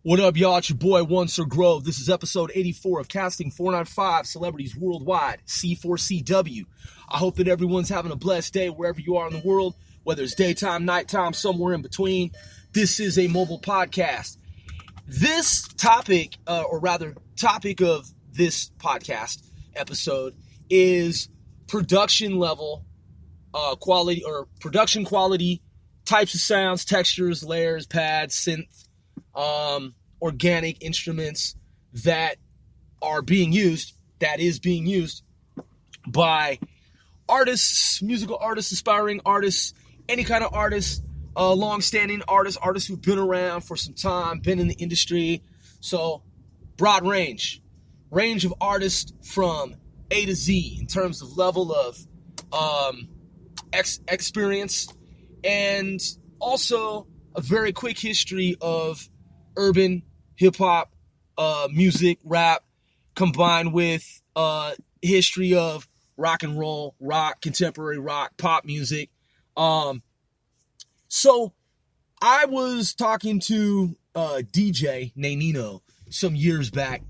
What up, y'all? It's your boy, One Sir Grove. This is episode 84 of Casting 495 Celebrities Worldwide, C4CW. I hope that everyone's having a blessed day wherever you are in the world, whether it's daytime, nighttime, somewhere in between. This is a mobile podcast. This topic, topic of this podcast episode is production level quality or production quality, types of sounds, textures, layers, pads, synth, organic instruments that is being used by artists, musical artists, aspiring artists, any kind of artists, long-standing artists who've been around for some time, been in the industry. So broad range of artists from A to Z in terms of level of experience, and also a very quick history of urban hip-hop music, rap, combined with history of rock and roll, rock, contemporary rock, pop music. So I was talking to DJ Nanino some years back,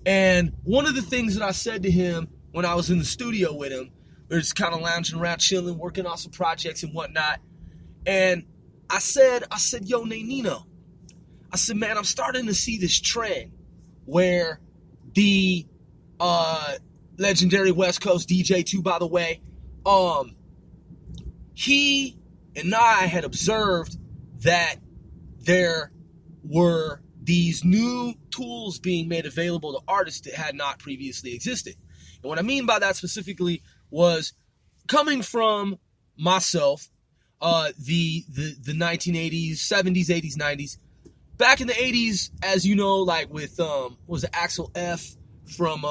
and one of the things that I said to him when I was in the studio with him, we were just kind of lounging around, chilling, working on some projects and whatnot, and I said, yo, Nanino, I said, man, I'm starting to see this trend where the legendary West Coast DJ, too, by the way, he and I had observed that there were these new tools being made available to artists that had not previously existed. And what I mean by that specifically was coming from myself, the 1980s, 70s, 80s, 90s. Back in the 80s, as you know, like with, Axel F from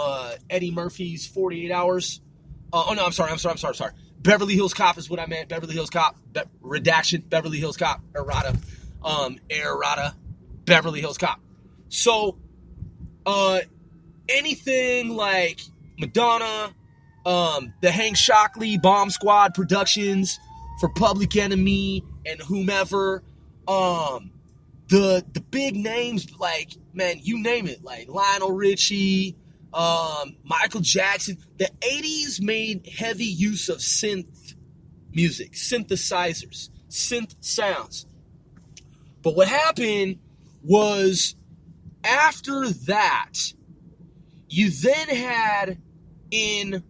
Eddie Murphy's 48 Hours? I'm sorry. Beverly Hills Cop is what I meant. Beverly Hills Cop, redaction, Beverly Hills Cop, errata, Beverly Hills Cop. So, anything like Madonna, the Hank Shockley Bomb Squad Productions for Public Enemy and whomever, the big names, like, man, you name it, like Lionel Richie, Michael Jackson. The 80s made heavy use of synth music, synthesizers, synth sounds. But what happened was, after that, you then had in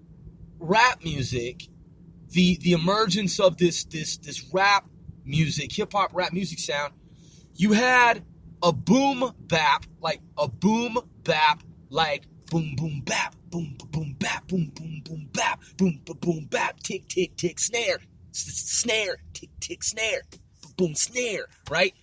rap music the emergence of this rap music, hip-hop rap music sound. You had a boom bap, like boom bap, like boom boom bap, boom boom bap, boom boom boom bap, boom boom bap, tick tick tick snare, snare, tick tick snare, boom snare, right?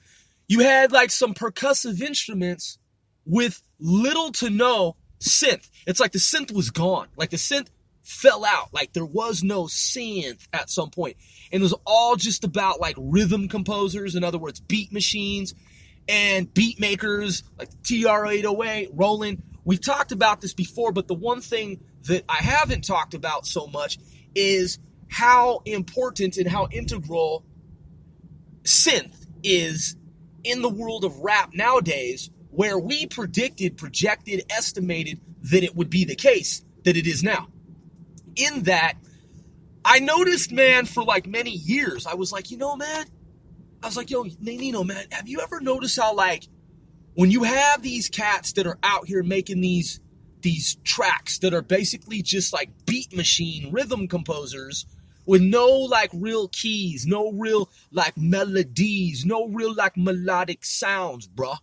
You had like some percussive instruments with little to no synth. It's like the synth was gone, like the synth fell out, like there was no synth at some point. And it was all just about like rhythm composers, in other words, beat machines and beat makers like TR-808, Roland. We've talked about this before, but the one thing that I haven't talked about so much is how important and how integral synth is in the world of rap nowadays, where we projected, estimated that it would be the case that it is now. In that, I noticed, man, for like many years, I was like, yo, Nanino, man, have you ever noticed how, like, when you have these cats that are out here making these tracks that are basically just like beat machine rhythm composers with no like real keys, no real like melodies, no real like melodic sounds, bruh.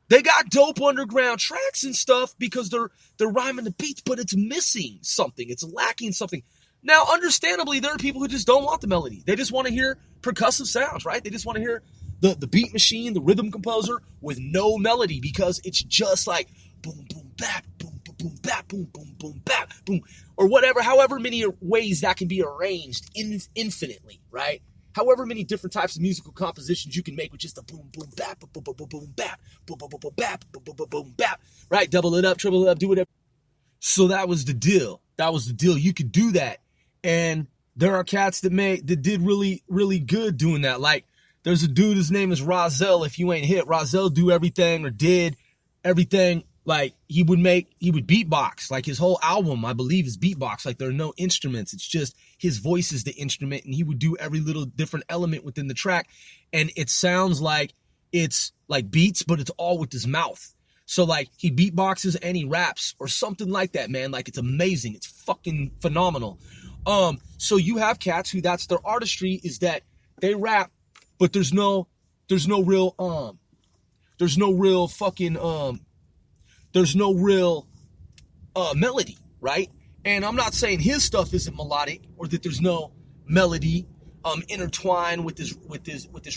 They got dope underground tracks and stuff because they're rhyming the beats, but it's missing something. It's lacking something. Now, understandably, there are people who just don't want the melody. They just want to hear percussive sounds, right? They just want to hear the beat machine, the rhythm composer with no melody, because it's just like boom, boom, bap, boom, boom, boom, bap, boom, boom, boom, bap, boom, or whatever, however many ways that can be arranged infinitely, right? However many different types of musical compositions you can make with just a boom, boom, bap, boom, boom, boom, boom, bap, boom, boom, boom, boom, bap, boom, boom, boom, boom, bap, right? Double it up, triple it up, do whatever. So that was the deal. You could do that. And there are cats that did really, really good doing that. Like There's a dude, his name is Rozelle. If you ain't hit, Rozelle do everything or did everything. Like he would beatbox. Like his whole album, I believe, is beatbox. Like there are no instruments. It's just his voice is the instrument, and he would do every little different element within the track. And it sounds like it's like beats, but it's all with his mouth. So like he beatboxes and he raps or something like that, man. Like it's amazing. It's fucking phenomenal. So you have cats who that's their artistry, is that they rap, but there's no real melody, right? And I'm not saying his stuff isn't melodic or that there's no melody intertwined with his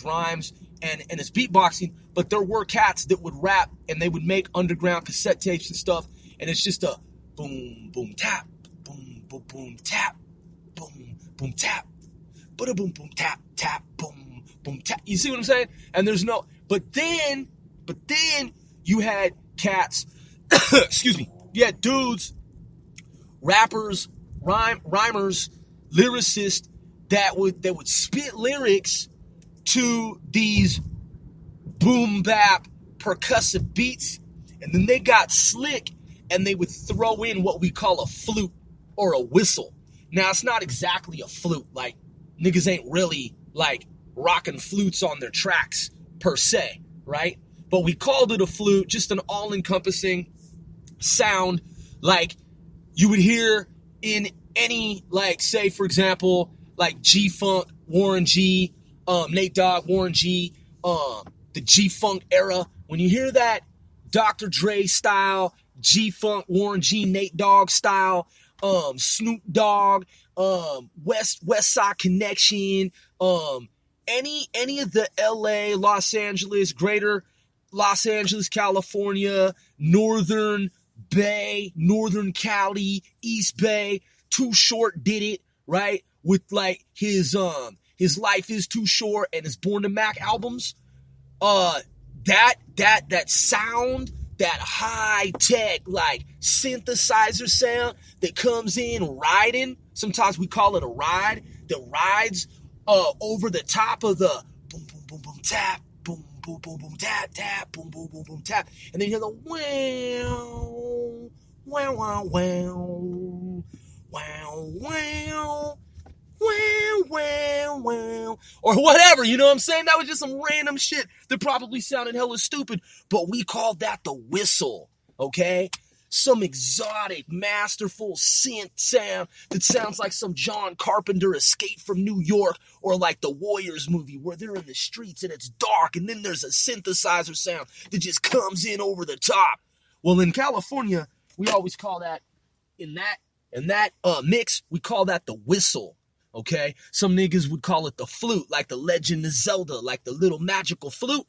rhymes and his beatboxing, but there were cats that would rap and they would make underground cassette tapes and stuff, and it's just a boom boom tap, boom boom boom tap, boom boom tap, boom boom tap tap, boom boom tap. You see what I'm saying? And there's no, but then you had cats, excuse me, you had dudes, rappers, rhymers, lyricists that would spit lyrics to these boom bap percussive beats, and then they got slick and they would throw in what we call a flute or a whistle. Now it's not exactly a flute, like niggas ain't really like rocking flutes on their tracks per se, right? But we called it a flute, just an all-encompassing sound like you would hear in any, like, say, for example, like G-Funk, Warren G, Nate Dogg, Warren G, the G-Funk era. When you hear that Dr. Dre style, G-Funk, Warren G, Nate Dogg style, Snoop Dogg, West Side Connection, any of the LA, Los Angeles, greater Los Angeles, California, Northern Bay, Northern Cali, East Bay, Too Short did it, right? With like his Life Is Too Short and his Born to Mac albums. That sound, that high tech like synthesizer sound that comes in riding. Sometimes we call it a ride that rides over the top of the boom boom boom boom tap, boom boom boom boom tap tap, boom boom boom boom tap, and then you hear the wow wow wow wow wow wow wow wow wow, or whatever, you know what I'm saying? That was just some random shit that probably sounded hella stupid, but we called that the whistle, okay? Some exotic, masterful synth sound that sounds like some John Carpenter Escape from New York, or like the Warriors movie where they're in the streets and it's dark and then there's a synthesizer sound that just comes in over the top. Well, in California, we always call that, in that mix, we call that the whistle, okay? Some niggas would call it the flute, like the Legend of Zelda, like the little magical flute.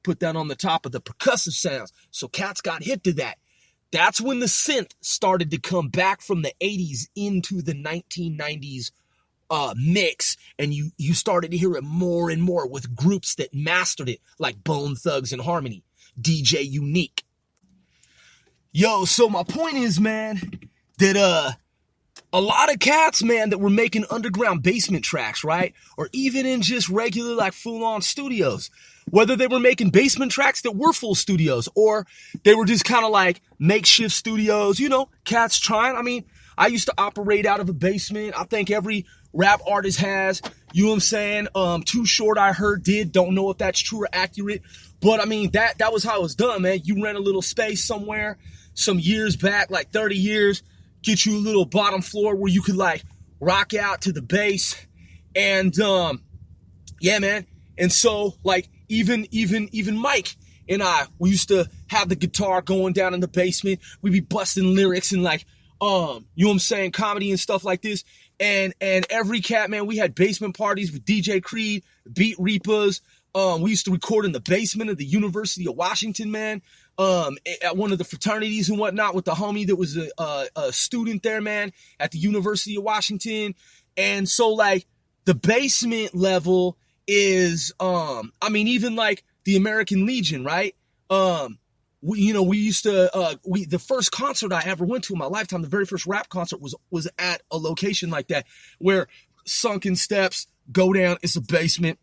Put that on the top of the percussive sounds. So cats got hip to that. That's when the synth started to come back from the 80s into the 1990s mix, and you started to hear it more and more with groups that mastered it, like Bone Thugs and Harmony, DJ Unique. Yo, so my point is, man, that a lot of cats, man, that were making underground basement tracks, right? Or even in just regular, like, full-on studios. Whether they were making basement tracks that were full studios, or they were just kind of like makeshift studios, you know, cats trying. I mean, I used to operate out of a basement. I think every rap artist has, you know what I'm saying? Too Short, I heard, did. Don't know if that's true or accurate. But I mean, that was how it was done, man. You rent a little space somewhere some years back, like 30 years, get you a little bottom floor where you could like rock out to the bass. And, yeah, man. And so like, even Mike and I, we used to have the guitar going down in the basement. We'd be busting lyrics and like, you know what I'm saying, comedy and stuff like this. And every cat, man, we had basement parties with DJ Creed, Beat Reapers. We used to record in the basement of the University of Washington, man. At one of the fraternities and whatnot with the homie that was a student there, man, at the University of Washington. And so like the basement level is, I mean, even like the American Legion, right? We used to, the first concert I ever went to in my lifetime, the very first rap concert was at a location like that, where sunken steps go down. It's a basement.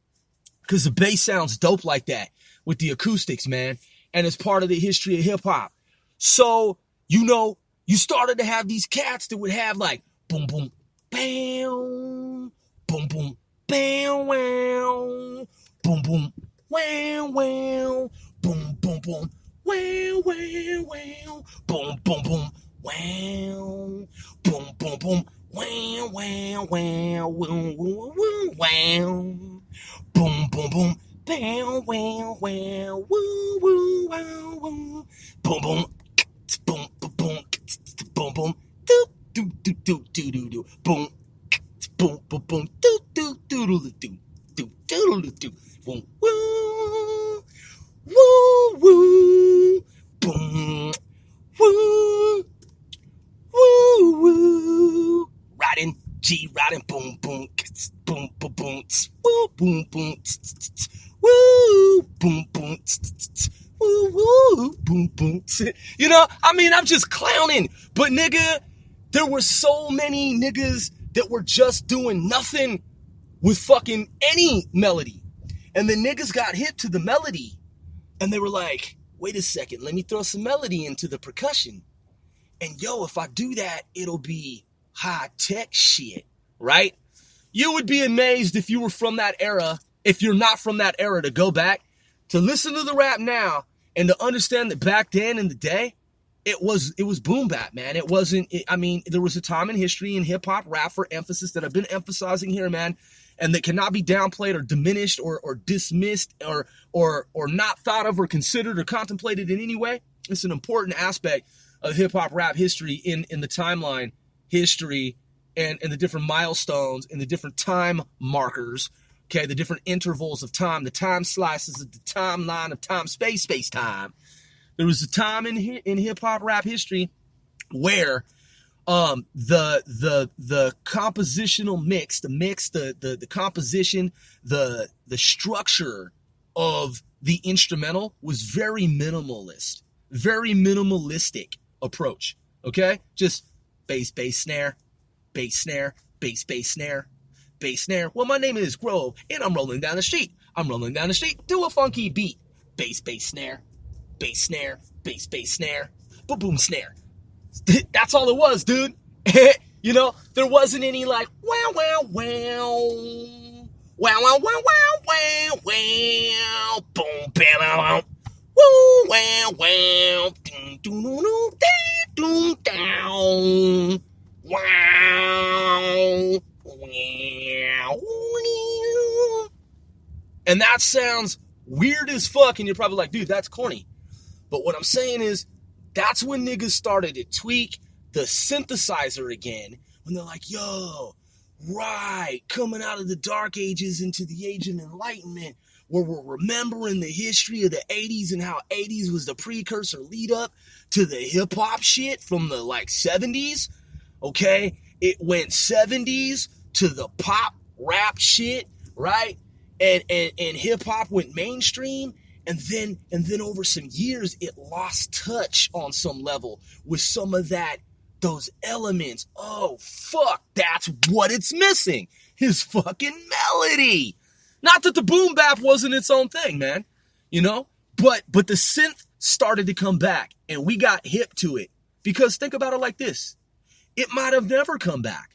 Because the bass sounds dope like that with the acoustics, man. And it's part of the history of hip hop. So, you know, you started to have these cats that would have like boom, boom, bam, boom, boom, bam, wow, boom, boom, wow, wow, boom, boom, boom, wow, wow, wow, boom, boom, boom, wow, boom, boom, boom, wow, wow, wow, woo, woo, woo, wow, boom, boom, boom, bam, wow, wow, woo, woo, wow, woo, boom, boom, boom, boom, boom, boom, boom, do, do, do, do, do, do, do, boom, boom, boom, boom, do, do, do, do, do, do, do, do, do, boom, woo, woo, woo, boom, woo, woo, woo, riding, G riding, boom, boom, boom, boom, boom, woo, boom, boom, woo, boom, boom, woo, woo, boom, boom. You know, I mean, I'm just clowning, but nigga, there were so many niggas that were just doing nothing with fucking any melody. And the niggas got hip to the melody, and they were like, wait a second, let me throw some melody into the percussion. And yo, if I do that, it'll be high-tech shit, right? You would be amazed if you were from that era, if you're not from that era, to go back, to listen to the rap now, and to understand that back then in the day, it was boom bap, man. It wasn't, I mean, there was a time in history in hip-hop rap for emphasis that I've been emphasizing here, man, and that cannot be downplayed or diminished or dismissed or not thought of or considered or contemplated in any way. It's an important aspect of hip-hop rap history in the timeline history and the different milestones and the different time markers, okay, the different intervals of time, the time slices of the timeline of time, space, time. There was a time in hip-hop rap history where the compositional mix, the composition, the structure of the instrumental was very minimalistic approach, okay? Just bass, snare, bass, snare, bass, snare, bass, snare. Well, my name is Grove, and I'm rolling down the street. Do a funky beat. Bass, snare, bass, snare, bass, snare, boom, snare. That's all it was, dude. You know, there wasn't any like wow, wow, wow, wow, wow, wow, wow, wow, wow, boom, bam, woo, wow, wow, doom, doom, doom, doom, down, wow, wow, and that sounds weird as fuck, and you're probably like, dude, that's corny. But what I'm saying is, that's when niggas started to tweak the synthesizer again, when they're like, yo, right, coming out of the dark ages into the age of enlightenment, where we're remembering the history of the 80s and how 80s was the precursor lead up to the hip hop shit from the like 70s, okay? It went 70s to the pop rap shit, right? And hip hop went mainstream. And then over some years, it lost touch on some level with some of those elements. Oh, fuck, that's what it's missing. His fucking melody. Not that the boom bap wasn't its own thing, man. You know? But the synth started to come back, and we got hip to it. Because think about it like this. It might have never come back.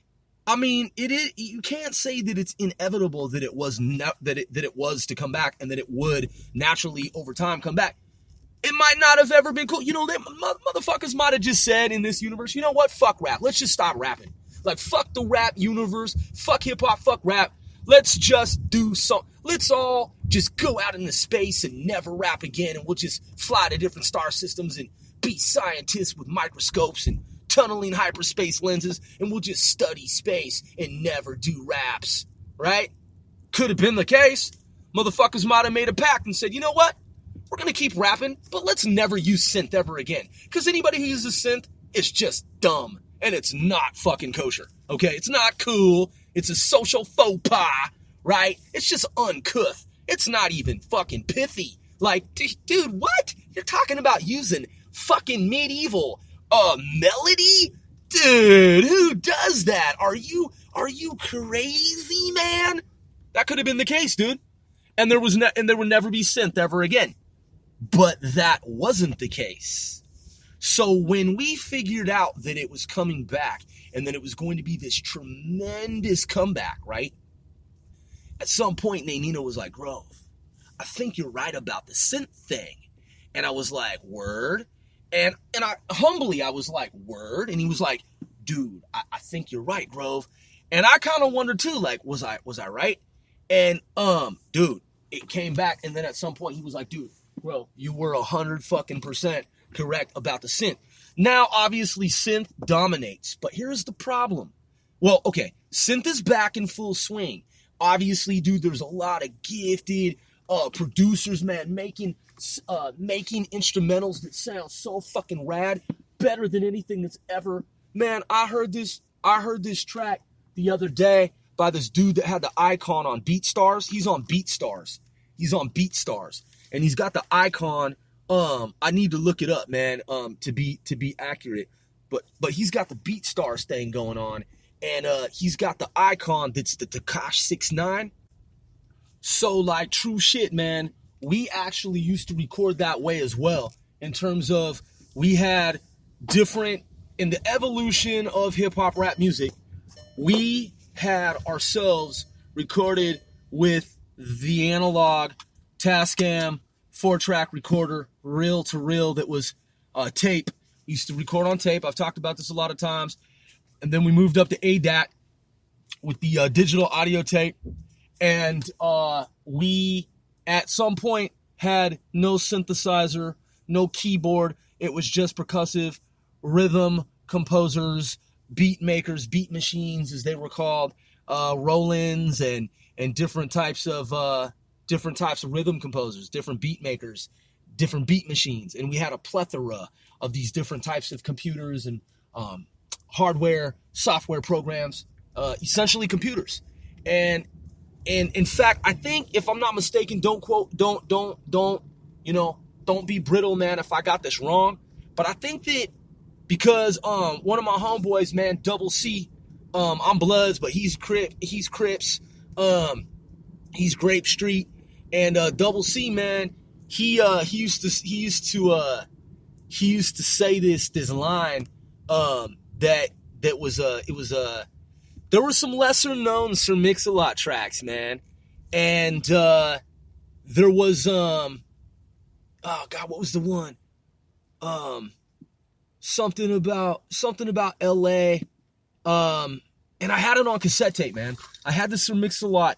I mean, it is. You can't say that it's inevitable that it was that it was to come back and that it would naturally over time come back. It might not have ever been cool. You know, motherfuckers might have just said in this universe, you know what? Fuck rap. Let's just stop rapping. Like, fuck the rap universe. Fuck hip hop. Fuck rap. Let's just do something. Let's all just go out into space and never rap again, and we'll just fly to different star systems and be scientists with microscopes and tunneling hyperspace lenses, and we'll just study space and never do raps, right? Could have been the case. Motherfuckers might have made a pact and said, you know what? We're going to keep rapping, but let's never use synth ever again. Because anybody who uses synth is just dumb, and it's not fucking kosher, okay? It's not cool. It's a social faux pas, right? It's just uncouth. It's not even fucking pithy. Like, dude, what? You're talking about using fucking medieval melody? Dude, who does that? Are you crazy, man? That could have been the case, dude. and there would never be synth ever again. But that wasn't the case. So when we figured out that it was coming back and that it was going to be this tremendous comeback, right? At some point, Nino was like, Grove, I think you're right about the synth thing. And I was like, word? And I humbly, I was like, word? And he was like, dude, I think you're right, Grove. And I kind of wondered too, like, was I right? And, dude, it came back. And then at some point he was like, dude, bro, you were 100% correct about the synth. Now, obviously, synth dominates, but here's the problem. Well, okay, synth is back in full swing. Obviously, dude, there's a lot of gifted producers, man, making instrumentals that sound so fucking rad, better than anything that's ever. Man, I heard this track the other day by this dude that had the icon on BeatStars. He's on BeatStars. And he's got the icon. I need to look it up, man, to be accurate. But he's got the BeatStars thing going on, and he's got the icon that's the Takash 69. So, like, true shit, man. We actually used to record that way as well. In terms of, we had different, in the evolution of hip hop rap music, we had ourselves recorded with the analog Tascam 4-track recorder, reel to reel, that was tape. We used to record on tape. I've talked about this a lot of times. And then we moved up to ADAT with the digital audio tape. And we, at some point, had no synthesizer, no keyboard. It was just percussive rhythm composers, beat makers, beat machines, as they were called, roll-ins, and different types of rhythm composers, different beat makers, different beat machines. And we had a plethora of these different types of computers and hardware, software programs, essentially computers. And in fact, I think, if I'm not mistaken, don't be brittle, man, if I got this wrong. But I think that because one of my homeboys, man, Double C, I'm Bloods, but he's Crips, he's Grape Street, and Double C, man, he used to say this line there were some lesser known Sir Mix-a-Lot tracks, man, and there was oh god, what was the one? Something about LA. And I had it on cassette tape, man. I had this Sir Mix-a-Lot,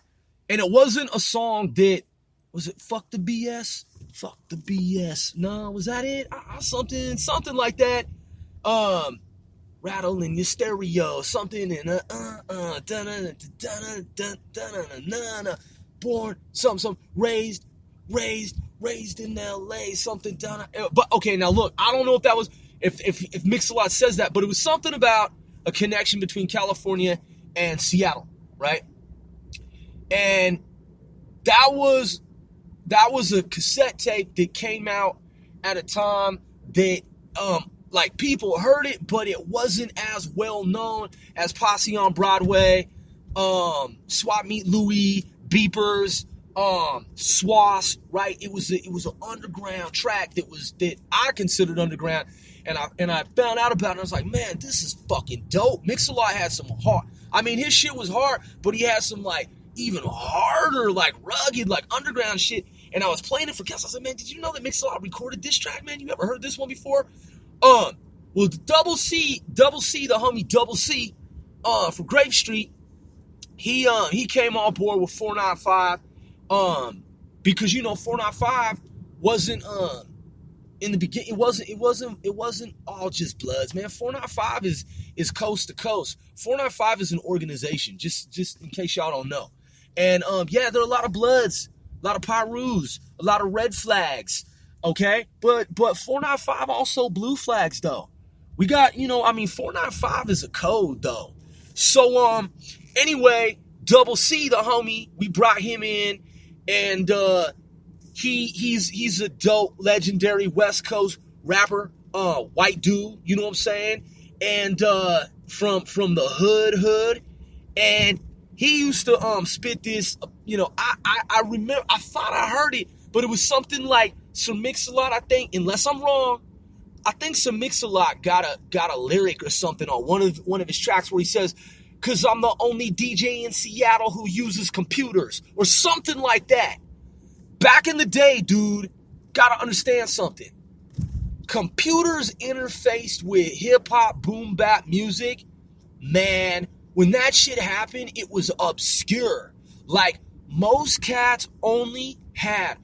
and it wasn't a song that was it Fuck the BS? Fuck the BS. No, was that it? Something like that. Rattle in your stereo, something in born, some raised in LA, something down. But okay, now look, I don't know if that was if Mix-a-Lot says that, but it was something about a connection between California and Seattle, right? And that was a cassette tape that came out at a time that like people heard it, but it wasn't as well known as Posse on Broadway, Swap Meet Louie, Beepers, Swass, right? It was an underground track that I considered underground, and I found out about it, and I was like, man, this is fucking dope. Mix-a-Lot had some hard, I mean, his shit was hard, but he had some like even harder, like rugged, like underground shit. And I was playing it for Kels. I said, man, did you know that Mix-a-Lot recorded this track, man? You ever heard this one before? Well, Double C, the homie Double C, from Grape Street, he came on board with 495, because 495 wasn't in the beginning. It wasn't all just Bloods, man. 495 is coast to coast. 495 is an organization, just in case y'all don't know. And yeah, there are a lot of Bloods, a lot of Pyrus, a lot of Red Flags. Okay, but 495 also Blue Flags though. We got 495 is a code though. So anyway, Double C, the homie, we brought him in, and he's a dope, legendary West Coast rapper, white dude, you know what I'm saying? And from the hood, and he used to spit this I remember, I thought I heard it, but it was something like Sir Mix-a-Lot, I think, unless I'm wrong. I think Sir Mix-a-Lot got a lyric or something on one of his tracks where he says, "'Cause I'm the only DJ in Seattle who uses computers," or something like that. Back in the day, dude, gotta understand something. Computers interfaced with hip-hop, boom-bap music. Man, when that shit happened, it was obscure. Like, most cats only had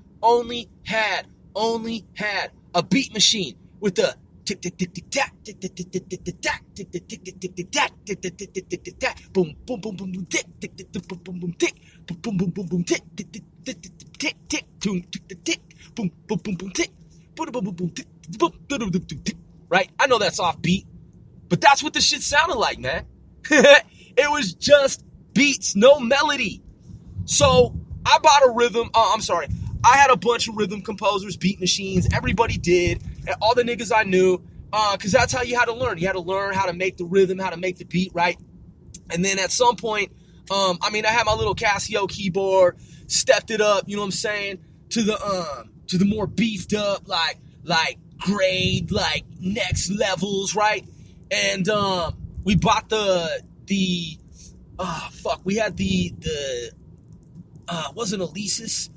a beat machine with the tick tick tick tick tack tick tick tick tick tick tick tack tick tick tick tick tick tick tack tick tick tick tick tick tick tack boom boom boom boom tick tick tick tick boom boom boom tick boom boom boom boom tick tick tick tick tick tick tick tick boom boom boom boom tick boom boom boom tick boom tick. Right? I know that's off beat, but that's what the shit sounded like, man. It was just beats, no melody. So I bought a rhythm. I had a bunch of rhythm composers, beat machines. Everybody did. And all the niggas I knew. Because that's how you had to learn. You had to learn how to make the rhythm, how to make the beat, right? And then at some point, I had my little Casio keyboard, stepped it up, you know what I'm saying, to the more beefed up, like grade, like next levels, right? And we bought we had the wasn't Alesis.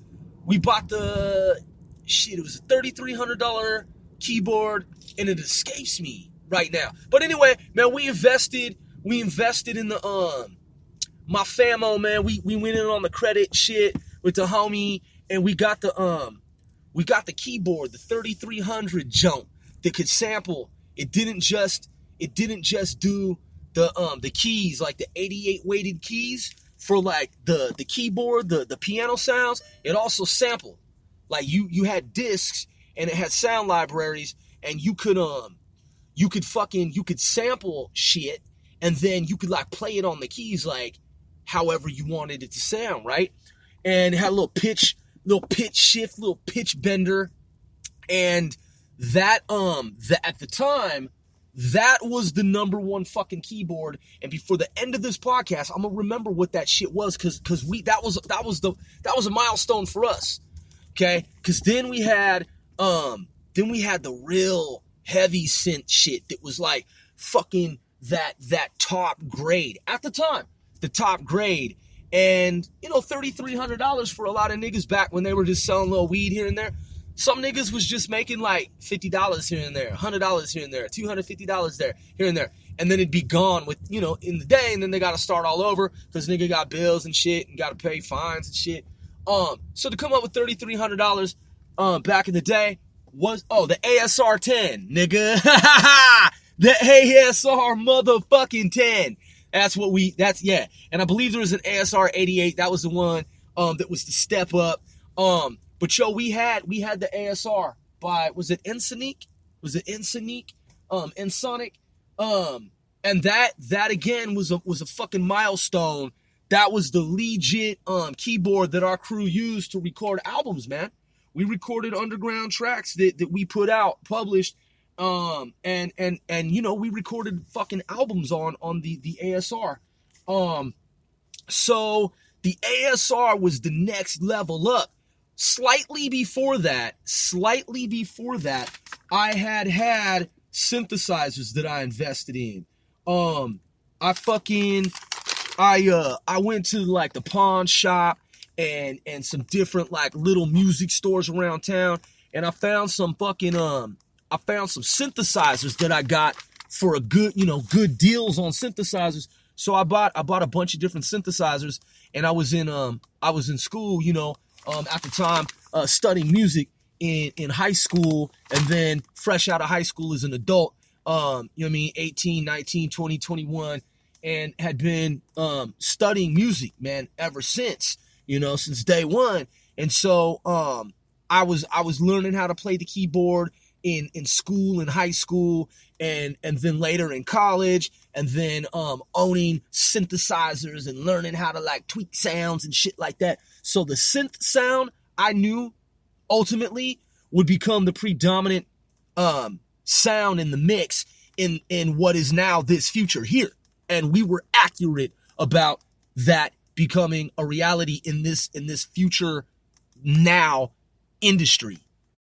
We bought it was a $3,300 keyboard, and it escapes me right now. But anyway, man, we invested in the my famo, man. We went in on the credit shit with the homie, and we got the keyboard, the 3300 jump that could sample. It didn't just do the keys, like the 88 weighted keys for like the keyboard, the piano sounds. It also sampled. Like you had discs and it had sound libraries, and you could sample shit, and then you could like play it on the keys like however you wanted it to sound, right? And it had a little pitch shift, little pitch bender. And that at the time, that was the number one fucking keyboard. And before the end of this podcast, I'm gonna remember what that shit was, because that was a milestone for us. Okay? Because then we had the real heavy synth shit that was like fucking that top grade at the time, the top grade. And $3,300 for a lot of niggas back when they were just selling little weed here and there. Some niggas was just making like $50 here and there, $100 here and there, $250 there, here and there. And then it'd be gone in the day, and then they got to start all over because nigga got bills and shit and got to pay fines and shit. So to come up with $3,300 back in the day was, the ASR 10, nigga. The ASR motherfucking 10. Yeah. And I believe there was an ASR 88. That was the one that was the step up. But we had the ASR by, was it Ensoniq? Ensoniq. And that again was a fucking milestone. That was the legit keyboard that our crew used to record albums, man. We recorded underground tracks that we put out, published, and we recorded fucking albums on the ASR. So the ASR was the next level up. Slightly before that, I had synthesizers that I invested in. I went to like the pawn shop and some different like little music stores around town, and I found some synthesizers that I got for a good deals on synthesizers. So I bought a bunch of different synthesizers, and I was in school, at the time, studying music in high school, and then fresh out of high school as an adult, 18, 19, 20, 21, and had been studying music, man, ever since, since day one. And so I was learning how to play the keyboard in school, in high school, and then later in college, and then owning synthesizers and learning how to like tweak sounds and shit like that. So the synth sound, I knew ultimately would become the predominant sound in the mix in what is now this future here. And we were accurate about that becoming a reality in this future now industry.